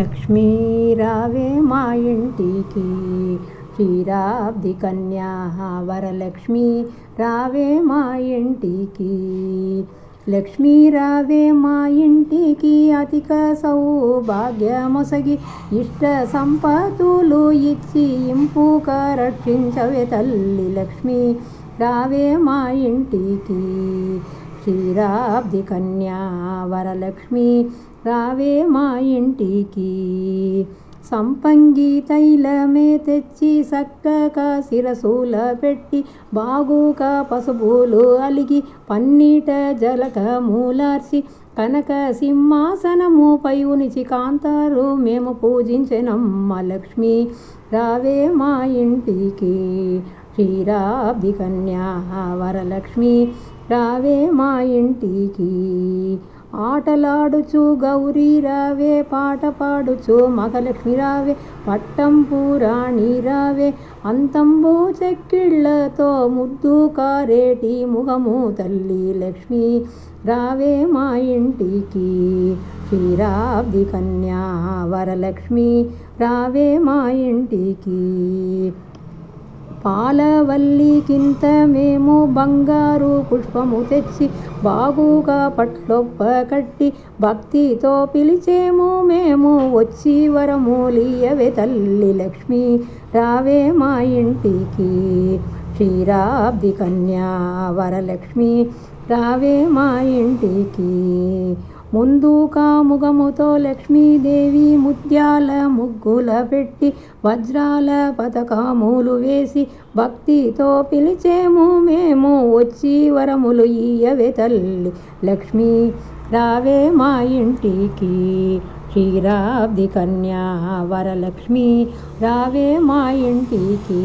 లక్ష్మీ రావే మా ఇంటికి క్షీరాబ్ది కన్యా వరలక్ష్మి రావే మా ఇంటికి. లక్ష్మీ రావే మా ఇంటికి అధిక సౌభాగ్యమొసగి ఇష్ట సంపతులు ఇచ్చి ఇంపుగా రక్షించవే తల్లి. లక్ష్మీ రావే మా ఇంటికి క్షీరాబ్ది కన్యా వరలక్ష్మి రావే మా ఇంటికి. సంపంగి తైలమే తెచ్చి చక్కగా శిరసుల పెట్టి బాగుగా పసుపులు అలిగి పన్నీట జలకములార్చి కనక సింహాసనముపై ఉనిచి కాంతారు మేము పూజించెనమ్మ. లక్ష్మీ రావే మా ఇంటికి క్షీరాబ్ది కన్యా వరలక్ష్మి రావే మా ఇంటికి. ఆటలాడుచు గౌరీ రావే పాట పాడుచు మగలక్ష్మి రావే పట్టంపు రాణి రావే అంతంబు చెక్కిళ్లతో ముద్దు కారేటి ముఖము తల్లి. లక్ష్మీ రావే మా ఇంటికి క్షీరాబ్ది కన్యా వరలక్ష్మి రావే మా ఇంటికి. పాలవల్లి కింత మేము బంగారు పుష్పము తెచ్చి బాగుగా పట్లొప్ప కట్టి భక్తితో పిలిచేము మేము వచ్చి వరములియవే తల్లి. లక్ష్మీ రావే మా ఇంటికి క్షీరాబ్ది కన్యా వరలక్ష్మి రావే మా ఇంటికి. ముందు కాముగముతో లక్ష్మీదేవి ముత్యాల ముగ్గుల పెట్టి వజ్రాల పతకములు వేసి భక్తితో పిలిచేము మేము వచ్చి వరములు ఇయ్యవే తల్లి. లక్ష్మీ రావే మా ఇంటికి క్షీరాబ్ది కన్యా వరలక్ష్మి రావే మా ఇంటికి.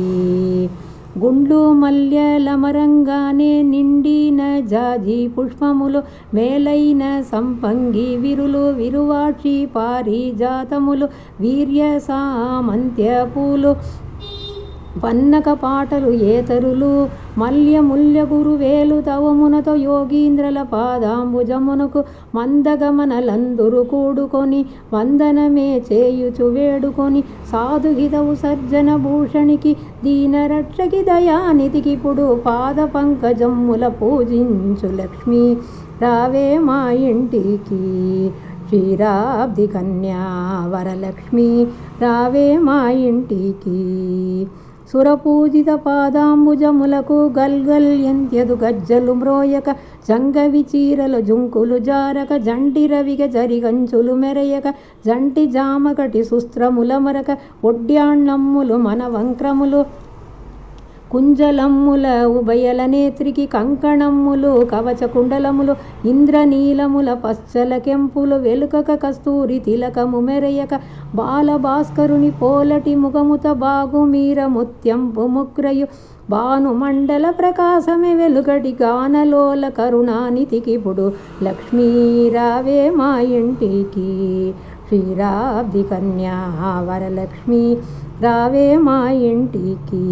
గుండ్లు మల్యలమరంగానే నిండిన జాజి పుష్పములు మేలైన సంపంగి విరులు విరువాక్షి పారిజాతములు వీర్య సామంత్య పూలు పన్నక పాటలు ఏతరులు మల్యముల్య గురువేలు తవమునతో యోగీంద్రల పాదాంబుజమునకు మందగమనలందురు కూడుకొని వందనమే చేయుచు వేడుకొని సాధుహితవు సజ్జన భూషణికి దీనరక్షకి దయానిధికి ఇప్పుడు పాద పంకజమ్ముల పూజించు. లక్ష్మీ రావే మా ఇంటికి క్షీరాబ్ది కన్యా వరలక్ష్మి రావే మా ఇంటికి. సురపూజిత పాదాంబుజములకు గల్గల్ ఎంత్యదు గజ్జలు మ్రోయక జంగవి చీరలు జుంకులు జారక జంటి రవిగ జరిగంచులు మెరయక జంటి జామకటి సుస్త్రముల మరక ఒడ్యాణమ్ములు మన వంక్రములు కుంజలమ్ముల ఉభయల నేత్రికి కంకణమ్ములు కవచ కుండలములు ఇంద్రనీలముల పశ్చల కెంపులు వెలుకక కస్తూరి తిలకము మెరయక బాలభాస్కరుని పోలటి ముఖముత బాగు మీర ముత్యంపు ముక్రయు భాను మండల ప్రకాశమే వెలుగడి గానలోల కరుణానిధికిప్పుడు. లక్ష్మీ రావే మా ఇంటికి క్షీరాబ్ది కన్యా వరలక్ష్మి రావే మా ఇంటికి.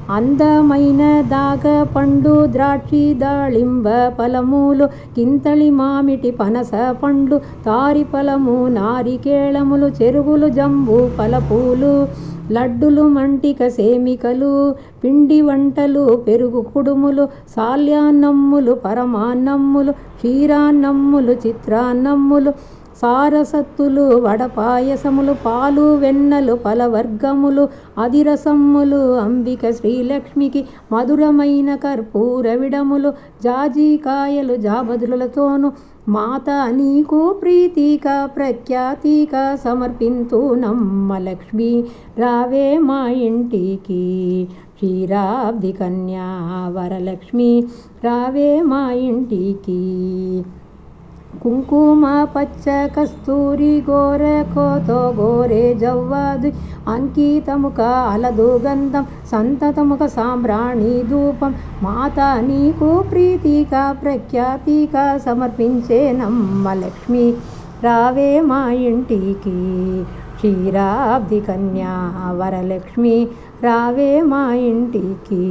అందమైన దాగ పండు ద్రాక్షి దాళింబ ఫలములు కింతళి మామిటి పనస పండు తారి ఫలము నారికేళములు చెరుగులు జంబు ఫలపూలు లడ్డులు మంటిక సేమికలు పిండి వంటలు పెరుగు కుడుములు సాల్యాన్నమ్ములు పరమాన్నమ్ములు క్షీరాన్నమ్ములు చిత్రాన్నమ్ములు సారసత్తులు వడపాయసములు పాలు వెన్నలు ఫలవర్గములు అదిరసమ్ములు అంబిక శ్రీలక్ష్మికి మధురమైన కర్పూర విడములు జాజికాయలు జాబదులతోను మాత నీకు ప్రీతిక ప్రఖ్యాతిక సమర్పింతు నమ్మ. లక్ష్మీ రావే మా ఇంటికి క్షీరాబ్ది కన్యా వరలక్ష్మి రావే మా ఇంటికి. కుంకుమ పచ్చ కస్తూరి గోర కోతో గోరే జవ్వాదు అంకితముక అలదు గంధం సంతతముక సాంబ్రాణి ధూపం మాత నీకు ప్రీతిక ప్రఖ్యాతిక సమర్పించే నమ్మ. లక్ష్మీ రావే మా ఇంటికి క్షీరాబ్ది కన్యా వరలక్ష్మి రావే మా ఇంటికి.